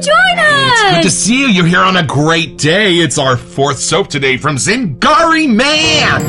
to join us. It's good to see you. You're here on a great day. It's our 4th soap today from Zingari Man.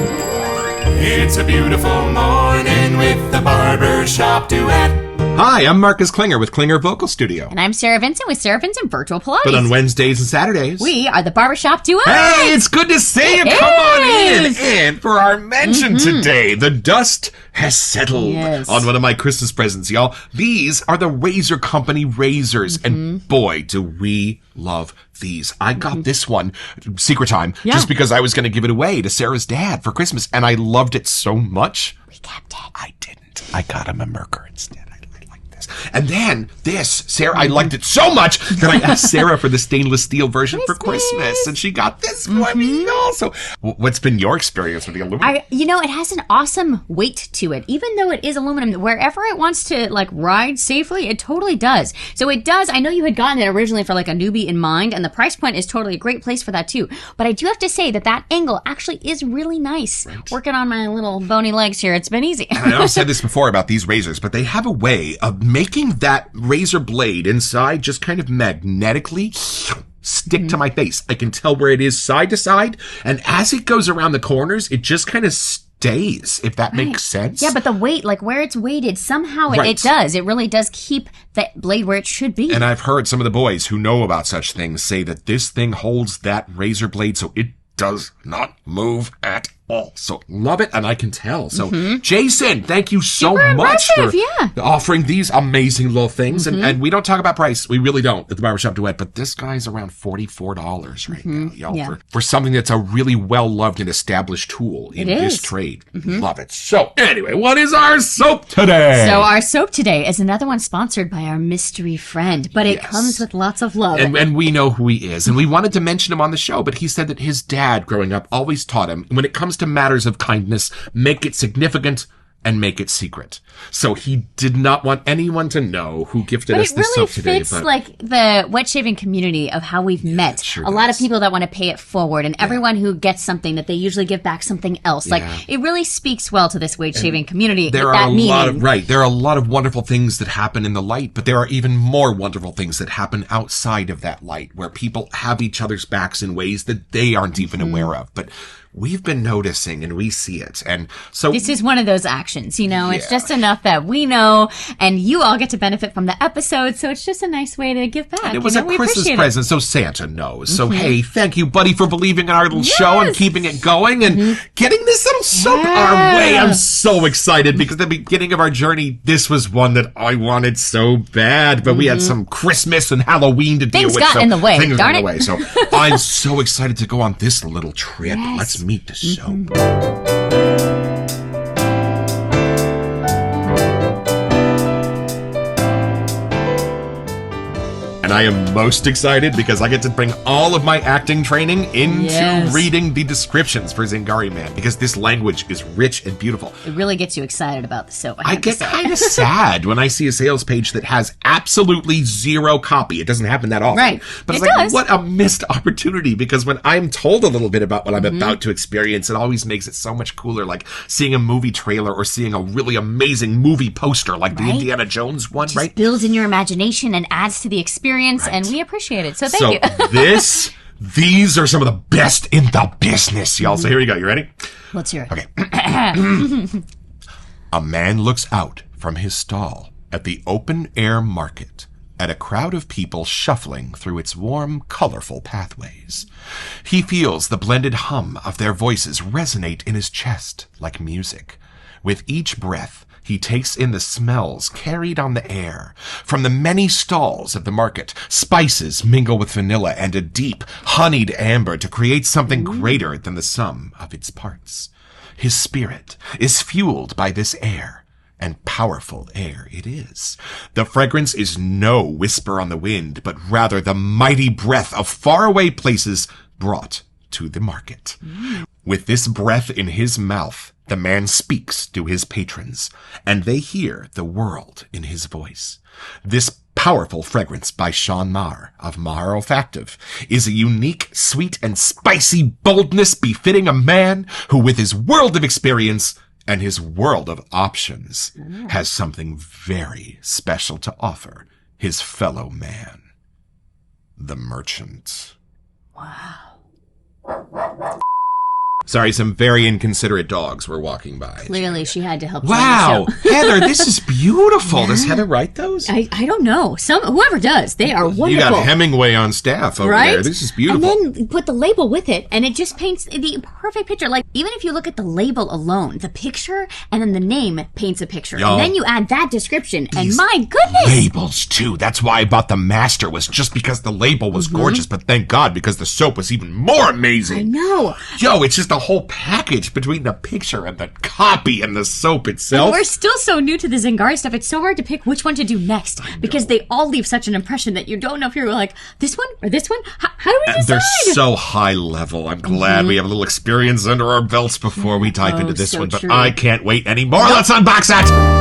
It's a beautiful morning with the Barbershop Duet. Hi, I'm Marcus Klinger with Klinger Vocal Studio. And I'm Sarah Vincent with Sarah Vincent Virtual Pilates. But on Wednesdays and Saturdays, we are the Barbershop Duet. Hey, it's good to see you. Come on in. And for our mention today, the dust has settled on one of my Christmas presents, y'all. These are the Razor Company razors. And boy, do we love these. I got this one, secret time, just because I was going to give it away to Sarah's dad for Christmas. And I loved it so much. We kept it. I didn't. I got him a Merker instead. And then this, Sarah, I liked it so much that I asked Sarah for the stainless steel version for Christmas, and she got this for me also. What's been your experience with the aluminum? It has an awesome weight to it. Even though it is aluminum, wherever it wants to ride safely, it totally does. So it does. I know you had gotten it originally for a newbie in mind, and the price point is totally a great place for that too. But I do have to say that angle actually is really nice. Right. Working on my little bony legs here, it's been easy. And I know I've said this before about these razors, but they have a way of making that razor blade inside just kind of magnetically stick to my face. I can tell where it is side to side, and as it goes around the corners, it just kind of stays, if that makes sense. Yeah, but the weight, where it's weighted, somehow it does. It really does keep that blade where it should be. And I've heard some of the boys who know about such things say that this thing holds that razor blade so it does not move at all. So love it, and I can tell. So Jason, thank you so much for offering these amazing little things. And we don't talk about price. We really don't at the Barbershop Duet, but this guy's around $44 right now, y'all, for something that's a really well-loved and established tool in this trade. Love it. So anyway, what is our soap today? So our soap today is another one sponsored by our mystery friend, but it comes with lots of love. And we know who he is, and we wanted to mention him on the show, but he said that his dad growing up always taught him, when it comes to matters of kindness, make it significant and make it secret. So he did not want anyone to know who gifted us this soap today. But it really fits the wet shaving community of how we've met. Sure a lot of people that want to pay it forward, and everyone who gets something that they usually give back something else. It really speaks well to this wet shaving community. There are there are a lot of wonderful things that happen in the light, but there are even more wonderful things that happen outside of that light, where people have each other's backs in ways that they aren't even aware of. But we've been noticing, and we see it. And so this is one of those actions, it's just enough that we know, and you all get to benefit from the episode. So it's just a nice way to give back. And it was a Christmas present, so Santa knows. So hey, thank you, buddy, for believing in our little show and keeping it going and getting this little soap our way. I'm so excited because at the beginning of our journey, this was one that I wanted so bad, but we had some Christmas and Halloween to deal with. Things got in the way. Things got in the way. So I'm so excited to go on this little trip. Let's meet the soap. And I am most excited because I get to bring all of my acting training into reading the descriptions for Zingari Man, because this language is rich and beautiful. It really gets you excited about the soap. I get kind of sad when I see a sales page that has absolutely zero copy. It doesn't happen that often. Right. But it's like, what a missed opportunity, because when I'm told a little bit about what I'm about to experience, it always makes it so much cooler, like seeing a movie trailer or seeing a really amazing movie poster like the Indiana Jones one, Just builds in your imagination and adds to the experience. And we appreciate it. So thank you. These are some of the best in the business, y'all. So here we go. You ready? Let's hear it. Okay. A man looks out from his stall at the open-air market at a crowd of people shuffling through its warm, colorful pathways. He feels the blended hum of their voices resonate in his chest like music. With each breath, he takes in the smells carried on the air. From the many stalls of the market, spices mingle with vanilla and a deep, honeyed amber to create something greater than the sum of its parts. His spirit is fueled by this air, and powerful air it is. The fragrance is no whisper on the wind, but rather the mighty breath of faraway places brought to the market. With this breath in his mouth, the man speaks to his patrons, and they hear the world in his voice. This powerful fragrance by Sean Maher of Maher Olfactive is a unique, sweet, and spicy boldness befitting a man who, with his world of experience and his world of options, has something very special to offer his fellow man. the merchant. Wow. Sorry, some very inconsiderate dogs were walking by. Clearly, she had to help. Wow, Heather, this is beautiful. Does Heather write those? I don't know. Whoever does, they are wonderful. You got Hemingway on staff over there. This is beautiful. And then put the label with it, and it just paints the perfect picture. Like, even if you look at the label alone, the picture and then the name paints a picture. Yo, and then you add that description, and my goodness! Labels, too. That's why I bought the Master, was just because the label was gorgeous, but thank God, because the soap was even more amazing. I know. Yo, it's just a whole package between the picture and the copy and the soap itself. And we're still so new to the Zingari stuff. It's so hard to pick which one to do next because they all leave such an impression that you don't know if you're like, this one or this one? How do we decide? They're so high level. I'm glad we have a little experience under our belts before we dive into this so one, but true. I can't wait anymore. Let's unbox it!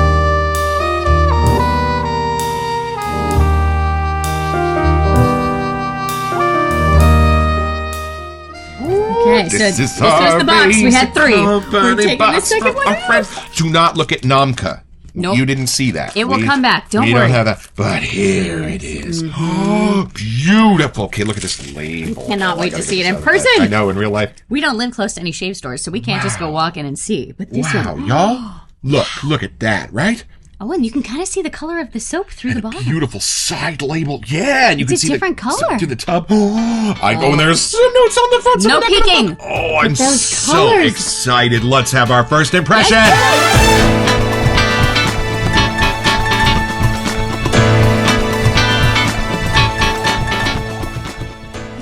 Okay, so this was the box. We had 3. We're taking the second one out. Do not look at Namka. Nope. You didn't see that. It will come back. Don't we worry. don't have that. But here it is. Oh, beautiful. Okay, look at this label. Cannot wait to see it in I person. know, in real life. We don't live close to any shave stores, so we can't just go walk in and see. But this Wow, one, y'all. Look at that, right? oh, and you can kind of see the color of the soap through the bottom. Beautiful side label. Yeah, and you It's can a see different color. through the tub. I go and there's some notes on the front. No peeking. Oh, I'm those so colors. excited. Let's have our first impression.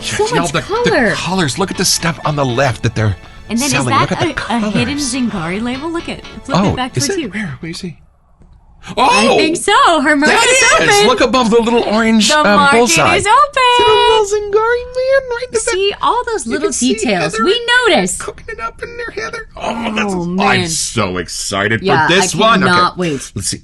So much the color. colors. Look at the stuff on the left that they're And then selling. is Look at the that a colors. hidden Zingari label? Flip it back is towards it? you. Where you see? Oh, I think so. Her market is that is. open. Look above the little orange The market bullseye. is open. See the little Zingari man right in the See all those little can see details. Heather We notice. cooking it up in there, Heather. Oh, that's man. I'm so excited Yeah, for this I one. cannot Okay, wait. let's see.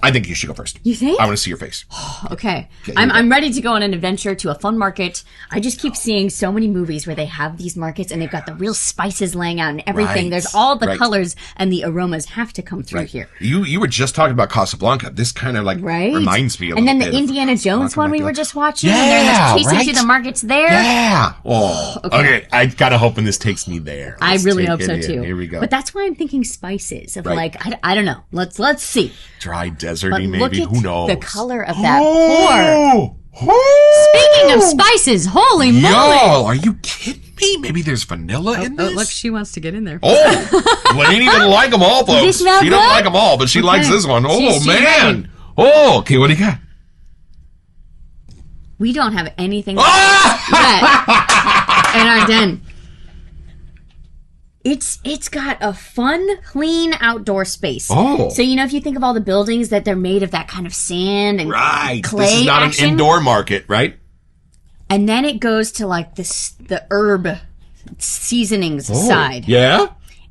I think you should go first. You think? I want to see your face. Okay. here we I'm ready to go on an adventure to a fun market. I just keep seeing so many movies where they have these markets and they've got the real spices laying out and everything. Right, There's all the right. colors and the aromas have to come through here. You were just talking about Casablanca. This kind of like Right? reminds me a and little then bit the of Indiana Jones Casablanca one we back were then. just watching. Yeah, and they're chasing right? through the markets there. Yeah. Oh, okay. I gotta hoping this takes me there. I Let's really take hope it so in. too. Here we go. But that's why I'm thinking spices of Right. like I don't know. Let's see. Dry But deserty, look maybe. at Who knows? the color of that pour. Oh! Speaking of spices, holy moly! Yo, are you kidding me? Maybe there's vanilla in this? Oh, look, she wants to get in there. Oh, Lenny didn't like them all, folks. Does it smell She doesn't good? like them all, but she likes this one. Oh, She's man. ready. Oh, okay, what do you got? We don't have anything Ah! yet in our den. It's got a fun, clean outdoor space. Oh. So, if you think of all the buildings that they're made of that kind of sand and Right. clay This is not action, an indoor market, right? and then it goes to like the herb seasonings side. Yeah?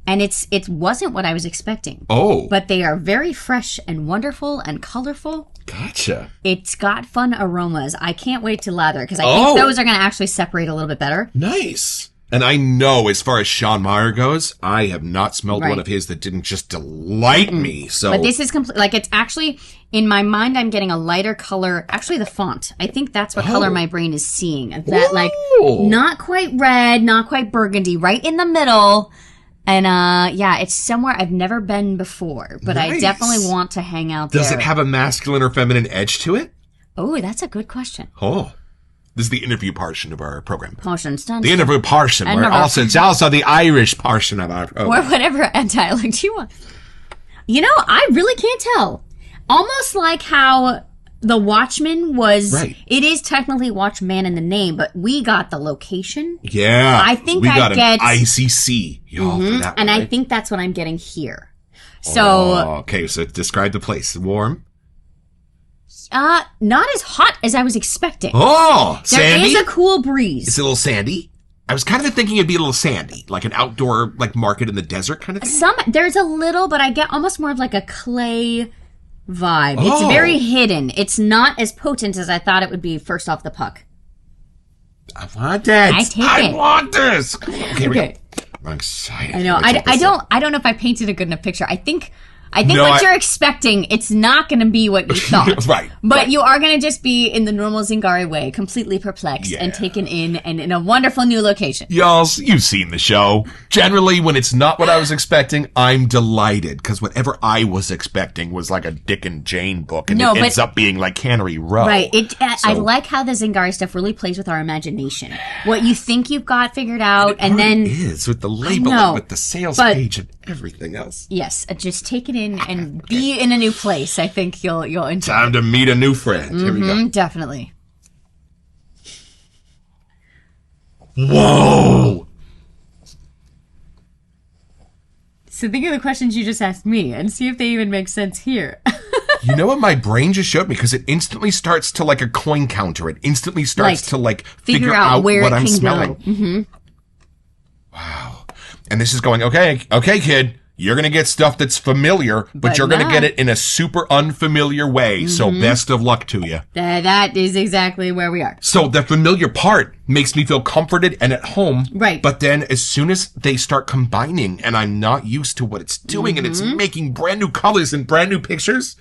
And it wasn't what I was expecting. Oh. But they are very fresh and wonderful and colorful. Gotcha. It's got fun aromas. I can't wait to lather because I Oh. think those are going to actually separate a little bit better. Nice. And I know as far as Sean Meyer goes, I have not smelled Right. one of his that didn't just delight me. So But this is complete. Like it's actually in my mind, I'm getting a lighter color. Actually, the font. I think that's what color my brain is seeing. That like Ooh. not quite red, not quite burgundy, right in the middle. And yeah, it's somewhere I've never been before, but I Nice. definitely want to hang out Does there. it have a masculine or feminine edge to it? Oh, that's a good question. Oh. This is the interview portion of our program. Potion stunt. The interview portion. And Where number- also, it's also the Irish portion of our Or program. whatever dialect you want. I really can't tell. Almost like how the Watchman was. Right. It is technically Watchman in the name, but we got the location. Yeah. I think we I got get- an ICC. Y'all, for that And one, I right? think that's what I'm getting here. So, Oh, okay, so describe the place. Warm? not as hot as I was expecting. Oh, There sandy? is a cool breeze. It's a little sandy? I was kind of thinking it'd be a little sandy, like an outdoor market in the desert kind of thing. There's a little, but I get almost more of like a clay vibe. Oh. It's very hidden. It's not as potent as I thought it would be first off the puck. I want it. I take I it. want this. Come on, okay, here we Okay. go. I'm excited. I know. Let me check this out. I don't know if I painted a good enough picture. I think I think No, what you're expecting, it's not going to be what you thought. Right. But right. you are going to just be in the normal Zingari way, completely perplexed and taken in and in a wonderful new location. Y'all, you've seen the show. Generally, when it's not what I was expecting, I'm delighted because whatever I was expecting was like a Dick and Jane book, and it ends up being like Cannery Row. Right. I like how the Zingari stuff really plays with our imagination. What you think you've got figured out, and then is with the label and with the sales page and everything else. Yes, just take it in and be in a new place. I think you'll enjoy. Time to meet a new friend. Here we go. Definitely. Whoa! So think of the questions you just asked me and see if they even make sense here. You know what my brain just showed me? Because it instantly starts to like a coin counter. It instantly starts to like figure out where what it I'm can smelling. Go. Mm-hmm. Wow. And this is going, okay, kid, you're going to get stuff that's familiar, but you're going to get it in a super unfamiliar way. So best of luck to you. That is exactly where we are. So the familiar part makes me feel comforted and at home. Right. But then as soon as they start combining and I'm not used to what it's doing and it's making brand new colors and brand new pictures,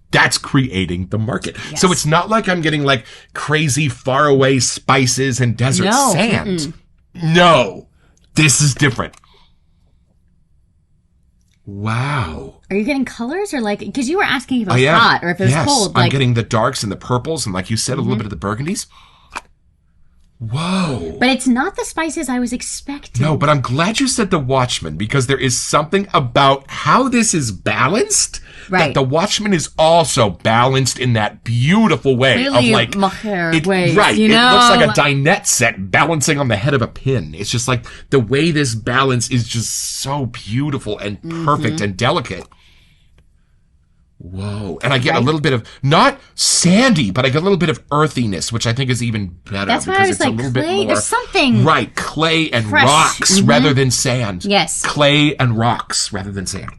that's creating the market. Yes. So it's not like I'm getting like crazy faraway spices and desert sand. No, this is different. Wow. Are you getting colors or like, because you were asking if it was I am. hot or if it was cold. I'm getting the darks and the purples and like you said, a little bit of the burgundies. Whoa. But it's not the spices I was expecting. No, but I'm glad you said the Watchman because there is something about how this is balanced. Right. That the Watchman is also balanced in that beautiful way really of like way, right. You know? It looks like a dinette set balancing on the head of a pin. It's just like the way this balance is just so beautiful and perfect and delicate. Whoa. And I get a little bit of, not sandy, but I get a little bit of earthiness, which I think is even better. That's why I was it's like, a little clay, bit more, there's something. Right, clay and fresh. rocks rather than sand. Yes. Clay and rocks rather than sand.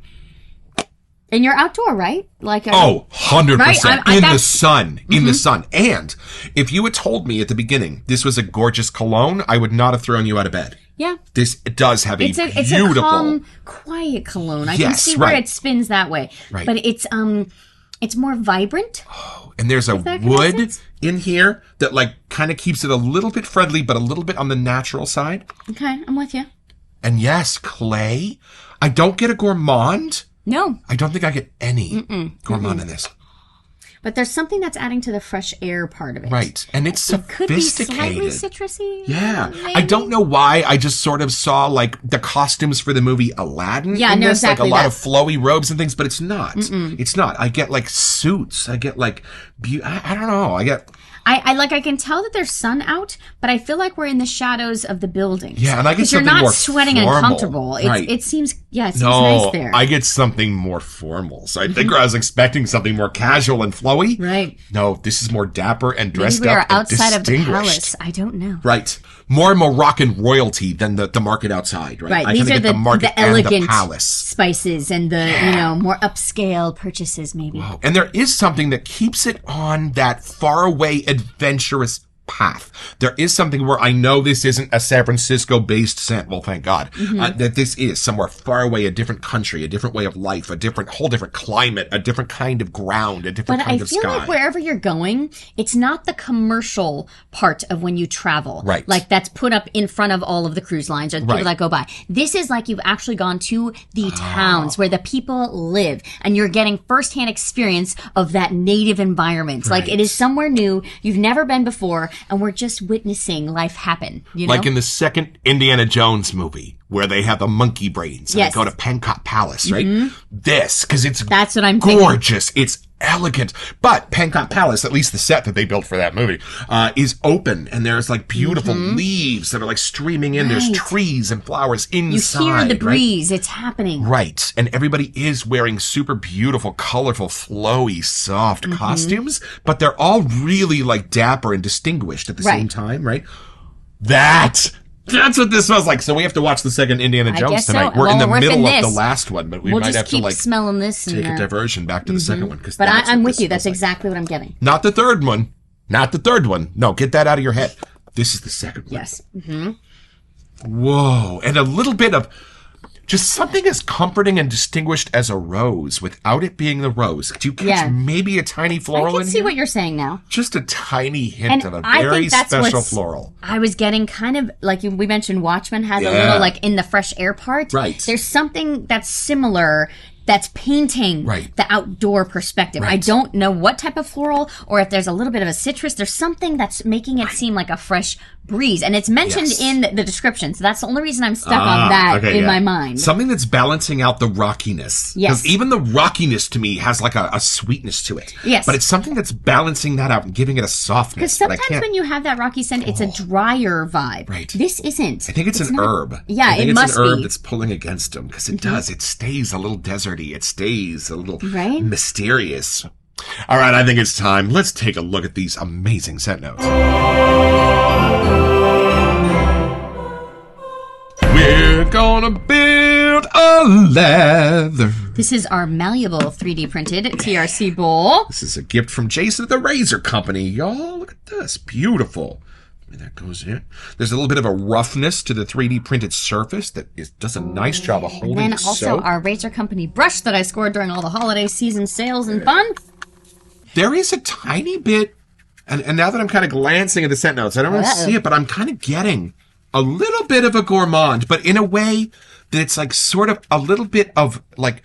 And you're outdoor, right? Like 100%. Right? In the sun. In the sun. And if you had told me at the beginning this was a gorgeous cologne, I would not have thrown you out of bed. Yeah. This does have It's a calm, quiet cologne. I can see where it spins that way. Right. But it's more vibrant. And there's a wood in here that like kind of keeps it a little bit friendly, but a little bit on the natural side. Okay, I'm with you. And yes, clay. I don't get a gourmand. No. I don't think I get any gourmand in this. But there's something that's adding to the fresh air part of it. Right. And it's sophisticated. Could be slightly citrusy. Yeah. Maybe. I don't know why. I just sort of saw like the costumes for the movie Aladdin. Yeah, in no, this, exactly. Like a lot of flowy robes and things, but it's not. It's not. I get like suits. I get like, I don't know. I can tell that there's sun out, but I feel like we're in the shadows of the buildings. Yeah, and I get something something you're not more sweating formal. and comfortable. Right. It seems nice there. I get something more formal. So I think I was expecting something more casual and flowy. Right. No, this is more dapper and dressed Maybe we are up and outside of the distinguished. palace. I don't know. Right. More Moroccan royalty than the market outside, right? Right. I These kinda are get the market the elegant and the palace. spices and the more upscale purchases, maybe. Wow. And there is something that keeps it on that faraway, adventurous path. There is something where I know this isn't a San Francisco-based scent. Well, thank God. That this is somewhere far away, a different country, a different way of life, whole different climate, a different kind of ground, a different kind of sky. But I feel like wherever you're going, it's not the commercial part of when you travel. Right. Like that's put up in front of all of the cruise lines or the people that go by. This is like you've actually gone to the towns where the people live and you're getting firsthand experience of that native environment. Right. Like it is somewhere new. You've never been before. And we're just witnessing life happen, you know? Like in the second Indiana Jones movie, where they have the monkey brains and they go to Pankot Palace, right? This, because that's what I'm gorgeous. Thinking. It's elegant. But Pankot Palace, at least the set that they built for that movie, is open and there's like beautiful leaves that are like streaming in. There's trees and flowers inside. You hear the breeze. It's happening. Right. And everybody is wearing super beautiful, colorful, flowy, soft costumes, but they're all really like dapper and distinguished at the same time, right? That's what this smells like. So we have to watch the second Indiana Jones tonight. We're in the middle of the last one, but we might have to like smelling this take a diversion back to the second one. But I'm with you. That's exactly what I'm getting. Not the third one. Not the third one. No, get that out of your head. This is the second one. Yes. Whoa. And a little bit of Just something as comforting and distinguished as a rose without it being the rose. Do you catch maybe a tiny floral in here? I can see what you're saying now. Just a tiny hint of a I very think that's special what's- floral. I was getting kind of, like we mentioned, Watchmen has a little, like, in the fresh air part. Right. There's something that's similar that's painting the outdoor perspective. I don't know what type of floral or if there's a little bit of a citrus. There's something that's making it seem like a fresh breeze. And it's mentioned in the description. So that's the only reason I'm stuck on that in my mind. Something that's balancing out the rockiness. Yes. Because even the rockiness to me has like a sweetness to it. Yes. But it's something that's balancing that out and giving it a softness. Because sometimes when you have that rocky scent, it's a drier vibe. Right. This isn't. I think it's an herb. Yeah, I think it it's must an herb be. that's pulling against him because it does. It stays a little deserty. It stays a little mysterious. All right, I think it's time. Let's take a look at these amazing scent notes. We're gonna build a lather. This is our malleable 3D printed TRC bowl. This is a gift from Jason at the Razor Company, y'all. Look at this. Beautiful. That goes in. There's a little bit of a roughness to the 3D printed surface that does a nice job of holding And the then also soap. our Razor Company brush that I scored during all the holiday season sales and fun. There is a tiny bit, and now that I'm kind of glancing at the scent notes, I don't really see it, but I'm kind of getting a little bit of a gourmand, but in a way that it's like sort of a little bit of like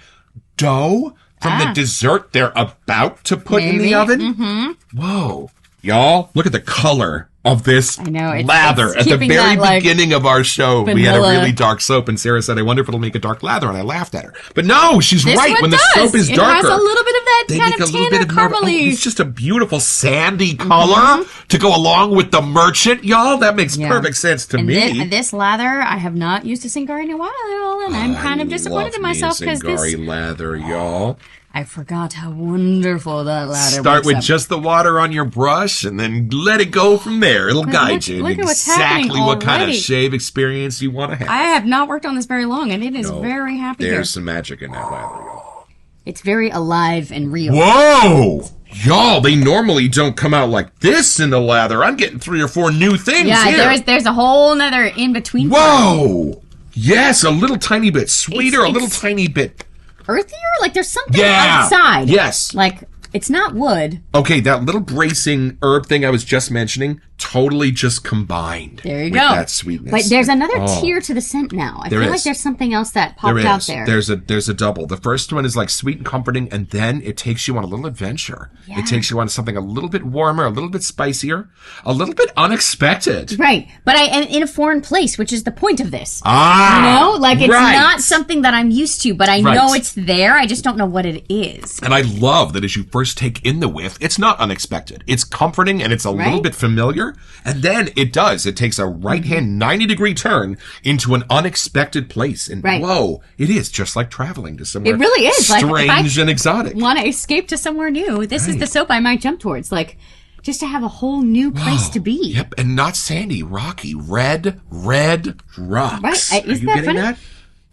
dough from the dessert they're about to put in the oven. Whoa. Y'all, look at the color of this lather. At the very beginning of our show, we had a really dark soap, and Sarah said, I wonder if it'll make a dark lather, and I laughed at her. But no, she's right. When the soap is darker, it has a little bit of that they kind make of a little tanner bit of more, caramely. it's just a beautiful sandy color to go along with the merchant. Y'all, that makes perfect sense to me. This lather, I have not used a Zingari in a while, and I'm kind of disappointed in myself because Zingari lather, y'all. I forgot how wonderful that lather was. Start with just the water on your brush and then let it go from there. It'll guide you in exactly what kind of shave experience you want to have. I have not worked on this very long, and it is very happy There's here. some magic in that lather, y'all. It's very alive and real. Whoa! Y'all, they normally don't come out like this in the lather. I'm getting 3 or 4 new things here. There's a whole nother in-between. Whoa! Yes, a little tiny bit sweeter, a little tiny bit earthier? Like there's something outside. Yes. Like it's not wood. Okay, that little bracing herb thing I was just mentioning totally just combined. There you with go. That sweetness. But there's another tier to the scent now. I feel like there's something else that popped out there. There's a double. The first one is like sweet and comforting, and then it takes you on a little adventure. Yeah. It takes you on something a little bit warmer, a little bit spicier, a little bit unexpected. Right. But I am in a foreign place, which is the point of this. Ah! You know? Like it's not something that I'm used to, but I know it's there. I just don't know what it is. And I love that as you first take in the whiff, it's not unexpected. It's comforting and it's a little bit familiar. And then it takes a right-hand 90-degree turn into an unexpected place. And whoa, it is just like traveling to somewhere it really is. strange and exotic. Want to escape to somewhere new, this is the soap I might jump towards. Like, just to have a whole new place to be. Yep, and not sandy, rocky, red rocks. Right. Isn't Are you that funny? that?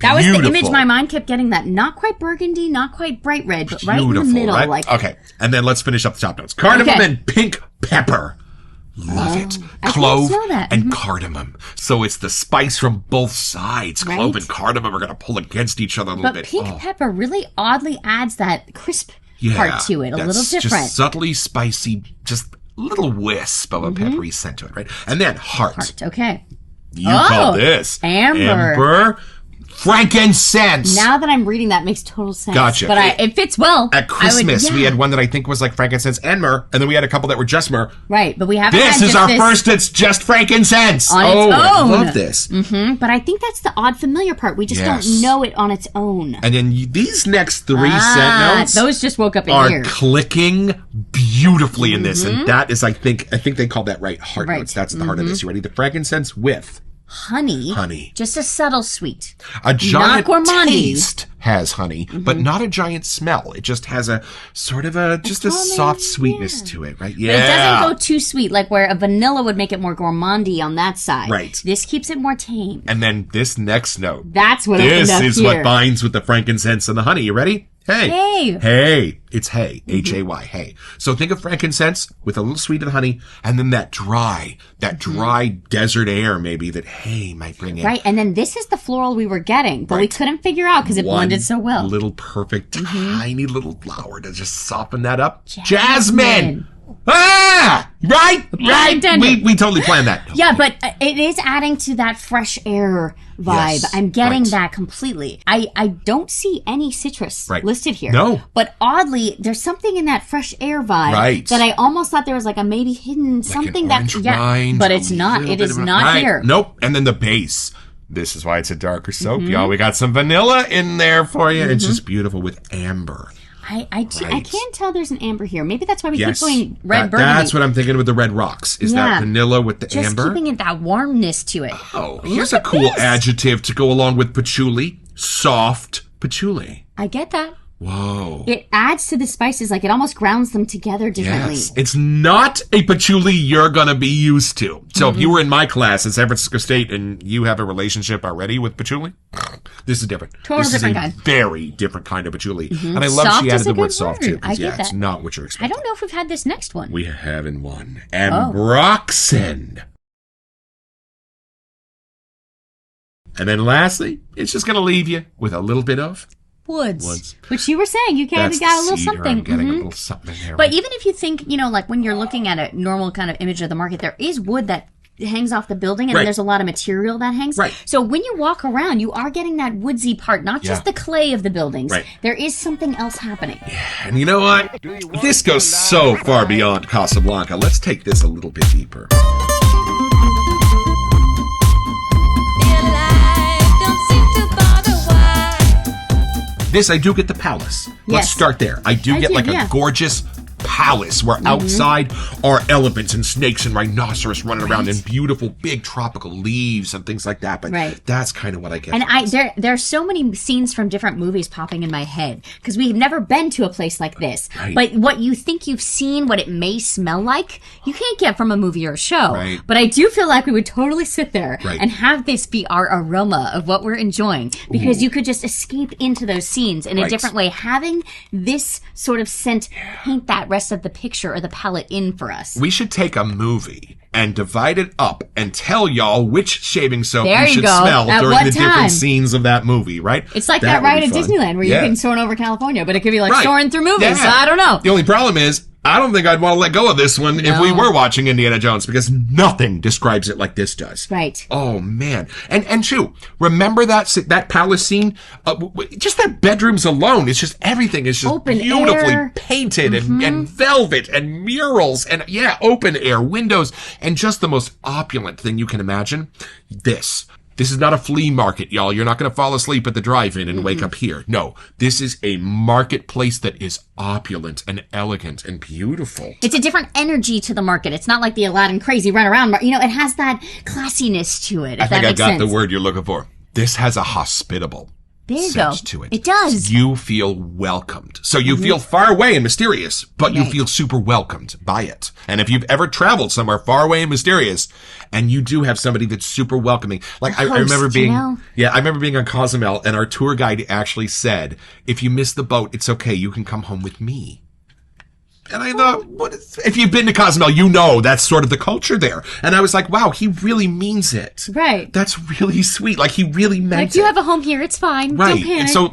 That was the image my mind kept getting, that not quite burgundy, not quite bright red, but right in the middle. Right? Like, okay, and then let's finish up the top notes. Cardamom and pink pepper. Love it. Clove and cardamom. So it's the spice from both sides. Clove and cardamom are going to pull against each other a little bit. But pink pepper really oddly adds that crisp part to it. A little different. Just subtly spicy, just a little wisp of a peppery scent to it, right? And then heart. Okay. You call this amber. Frankincense. Now that I'm reading that, makes total sense. Gotcha. But it fits well. At Christmas, we had one that I think was like frankincense and myrrh, and then we had a couple that were just myrrh. Right, but we haven't. This is our first that's just frankincense. On its own. I love this. But I think that's the odd familiar part. We just don't know it on its own. And then these next 3 scent notes, those just woke up in here. Are clicking beautifully in this, and that is, I think they called that heart notes. That's at the heart of this. You ready? The frankincense with honey. Just a subtle sweet. A giant taste has honey, but not a giant smell. It just has a sort of a soft sweetness to it, right? Yeah. But it doesn't go too sweet, like where a vanilla would make it more gourmandy on that side. Right. This keeps it more tame. And then this next note. That's what this is what binds with the frankincense and the honey. You ready? Hey. It's hay. Mm-hmm. Hay. Hay. So think of frankincense with a little sweet of the honey, and then that dry desert air maybe that hay might bring in. Right, and then this is the floral we were getting, but we couldn't figure out because it blended so well. Little perfect, tiny little flower to just soften that up. Jasmine! Ah! Right? We totally planned that. Yeah, but it is adding to that fresh air vibe. Yes, I'm getting that completely. I don't see any citrus listed here. No. But oddly, there's something in that fresh air vibe that I almost thought there was like a maybe hidden something that rind, but it's not. It is not here. Nope. And then the base. This is why it's a darker soap, y'all. We got some vanilla in there for you. It's just beautiful with amber. I can't tell there's an amber here. Maybe that's why we keep going red burgundy. That's what I'm thinking with the red rocks. Is that vanilla with the amber? Just keeping it that warmness to it. Oh, here's a cool adjective to go along with patchouli. Soft patchouli. I get that. Whoa. It adds to the spices, like it almost grounds them together differently. Yes. It's not a patchouli you're going to be used to. So if you were in my class at San Francisco State and you have a relationship already with patchouli, this is different. This is a very different kind of patchouli. And I love Soft she added the word word. soft too. I get it's that. not what you're expecting. I don't know if we've had this next one. We haven't one. Ambroxan. And then lastly, it's just going to leave you with a little bit of woods. Which you were saying, you kind of got a little something. I'm getting a little something in there. But even if you think, like when you're looking at a normal kind of image of the market, there is wood that hangs off the building, and there's a lot of material that hangs. Right. So when you walk around, you are getting that woodsy part, not just the clay of the buildings. Right. There is something else happening. Yeah. And you know what? This goes so far beyond Casablanca. Let's take this a little bit deeper. This, I do get the palace. Let's start there. I do get a gorgeous palace where outside are elephants and snakes and rhinoceros running around and beautiful big tropical leaves and things like that. But that's kind of what I get. And there are so many scenes from different movies popping in my head because we've never been to a place like this. Right. But what you think you've seen, what it may smell like, you can't get from a movie or a show. Right. But I do feel like we would totally sit there and have this be our aroma of what we're enjoying because you could just escape into those scenes in a different way. Having this sort of scent paint that rest of the picture or the palette in for us. We should take a movie and divide it up and tell y'all which shaving soap you should go. smell At during what the time? different scenes of that movie, right? It's like that ride at Disneyland where you can soar over California, but it could be like soaring through movies. Yeah. So I don't know. The only problem is, I don't think I'd want to let go of this one if we were watching Indiana Jones because nothing describes it like this does. Right. Oh, man. And too, remember that palace scene? Just that bedrooms alone. It's just everything is just open beautifully air. painted and velvet and murals and open air windows and just the most opulent thing you can imagine. This is not a flea market, y'all. You're not going to fall asleep at the drive-in and wake up here. No, this is a marketplace that is opulent and elegant and beautiful. It's a different energy to the market. It's not like the Aladdin crazy run around. It has that classiness to it. I think I got the word you're looking for. This has a hospitable sense to it. It does. You feel welcomed. So you feel far away and mysterious, but you feel super welcomed by it. And if you've ever traveled somewhere far away and mysterious, and you do have somebody that's super welcoming, like I remember being, I remember being on Cozumel, and our tour guide actually said, "If you miss the boat, it's okay. You can come home with me." And I thought, if you've been to Cozumel, you know that's sort of the culture there. And I was like, wow, he really means it. Right. That's really sweet. Like, he really meant it. You have a home here, it's fine. Right. Don't panic. And so,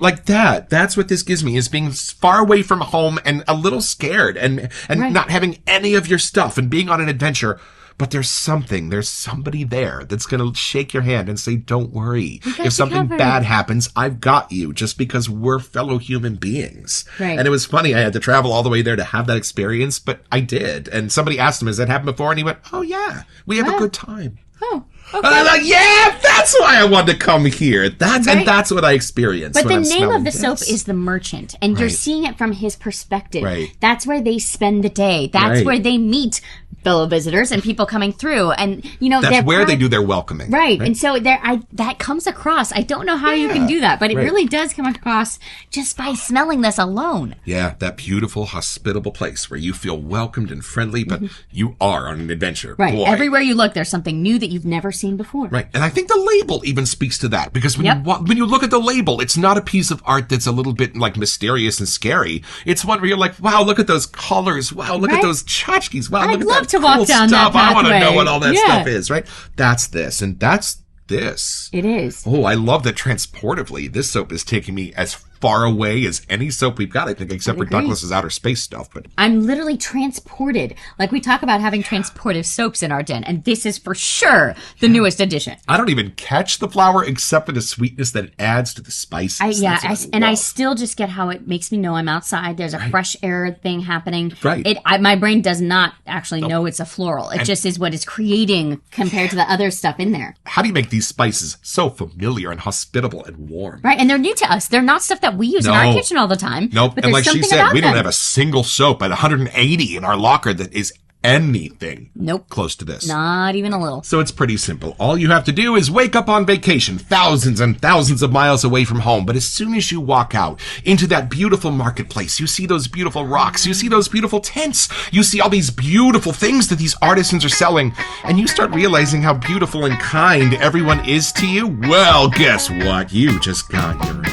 that's what this gives me, is being far away from home and a little scared and not having any of your stuff and being on an adventure. But there's somebody there that's going to shake your hand and say, don't worry. If something bad happens, I've got you, just because we're fellow human beings. Right. And it was funny. I had to travel all the way there to have that experience, but I did. And somebody asked him, has that happened before? And he went, oh yeah, we have a good time. Oh, okay. And I'm like, yeah, that's why I wanted to come here. And that's what I experienced. But when the I'm name of the smelling soap is The Merchant, and you're seeing it from his perspective. Right. That's where they spend the day. That's where they meet fellow visitors and people coming through, and that's where they do their welcoming. Right. And so that comes across. I don't know how you can do that, but it really does come across just by smelling this alone. Yeah, that beautiful, hospitable place where you feel welcomed and friendly, but you are on an adventure. Right. Boy. Everywhere you look, there's something new that you've never seen before. Right. And I think the label even speaks to that, because when Yep. when you look at the label, it's not a piece of art that's a little bit like mysterious and scary. It's one where you're like, wow, look at those colors. Wow, look Right. at those tchotchkes. Wow, I'd look at love that to walk cool down that stuff. I want to know pathway. what all that Yeah. stuff is, right? That's this, and that's this. It is. Oh, I love that transportively. This soap is taking me as far away as any soap we've got, I think, except for agree. Douglas's outer space stuff. But I'm literally transported. Like, we talk about having transportive soaps in our den, and this is for sure the newest addition. I don't even catch the flower except for the sweetness that it adds to the spices. That's what I love. still just get how it makes me know I'm outside. There's a fresh air thing happening. Right. My brain does not actually know it's a floral. It just is what it's creating compared to the other stuff in there. How do you make these spices so familiar and hospitable and warm? Right, and they're new to us. They're not stuff that we use in our No. kitchen all the time. Nope. But And there's like she something said, about we don't them. have a single soap at 180 in our locker that is anything Nope. close to this. Not even a little. So it's pretty simple. All you have to do is wake up on vacation, thousands and thousands of miles away from home. But as soon as you walk out into that beautiful marketplace, you see those beautiful rocks, you see those beautiful tents, you see all these beautiful things that these artisans are selling, and you start realizing how beautiful and kind everyone is to you. Well, guess what? You just got your own.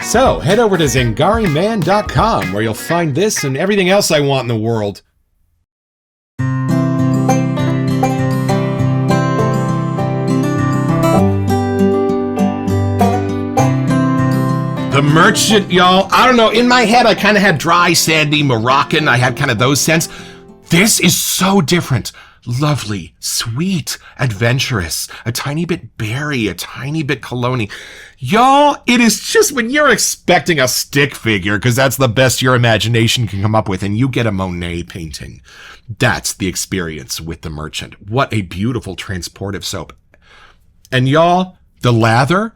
So, head over to ZingariMan.com, where you'll find this and everything else I want in the world. The Merchant, y'all. I don't know, in my head I kind of had dry, sandy, Moroccan. I had kind of those scents. This is so different. Lovely, sweet, adventurous, a tiny bit berry, a tiny bit cologne. Y'all, it is just when you're expecting a stick figure, because that's the best your imagination can come up with, and you get a Monet painting. That's the experience with The Merchant. What a beautiful transportive soap. And y'all, the lather,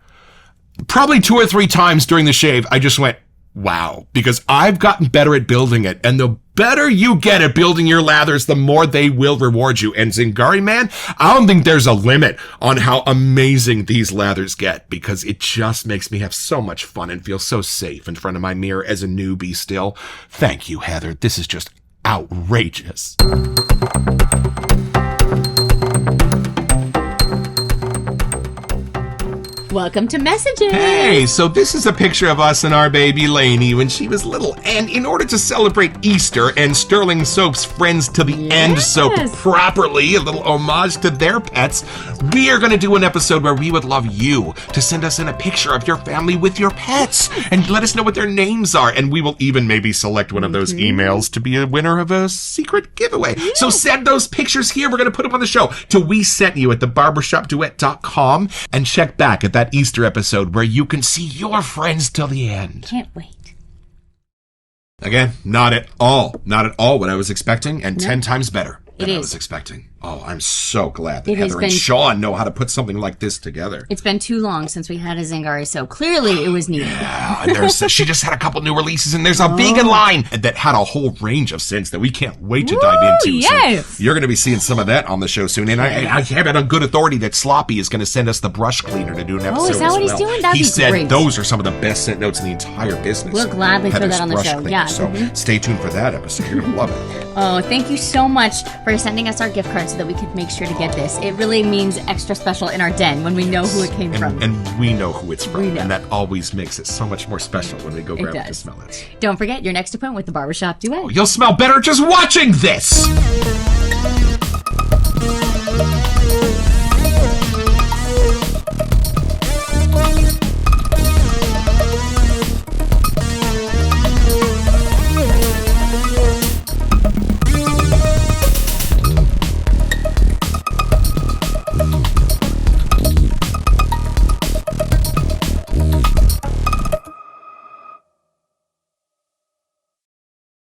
probably 2 or 3 times during the shave, I just went, wow, because I've gotten better at building it, and the better you get at building your lathers, the more they will reward you. And Zingari Man, I don't think there's a limit on how amazing these lathers get, because it just makes me have so much fun and feel so safe in front of my mirror as a newbie still. Thank you, Heather. This is just outrageous. Welcome to Messages. Hey, so this is a picture of us and our baby Lainey when she was little. And in order to celebrate Easter and Sterling Soap's Friends to the End soap properly, a little homage to their pets, we are going to do an episode where we would love you to send us in a picture of your family with your pets and let us know what their names are. And we will even maybe select one of those emails to be a winner of a secret giveaway. So send those pictures here. We're going to put them on the show to We Sent You at thebarbershopduet.com, and check back at that Easter episode where you can see your friends till the end. Can't wait. Again, not at all what I was expecting, and 10 times better than It I is. was expecting. Oh, I'm so glad that It has Heather been- and Sean know how to put something like this together. It's been too long since we had a Zingari, so clearly it was needed. And she just had a couple new releases, and there's a vegan line that had a whole range of scents that we can't wait to dive into. yes. So you're going to be seeing some of that on the show soon. And I have it on good authority that Sloppy is going to send us the brush cleaner to do an episode. is that as what he's well. doing? That'd he be said great. those are some of the best scent notes in the entire business. We'll gladly throw Heather's that on the brush show. cleaner. Yeah. So stay tuned for that episode. You're going to love it. Oh, thank you so much for sending us our gift card so that we could make sure to get this. It really means extra special in our den when we know who it came from. And we know who it's from. We know. And that always makes it so much more special when we go grab it to does. smell it. Don't forget your next appointment with the Barbershop Duet. You'll smell better just watching this!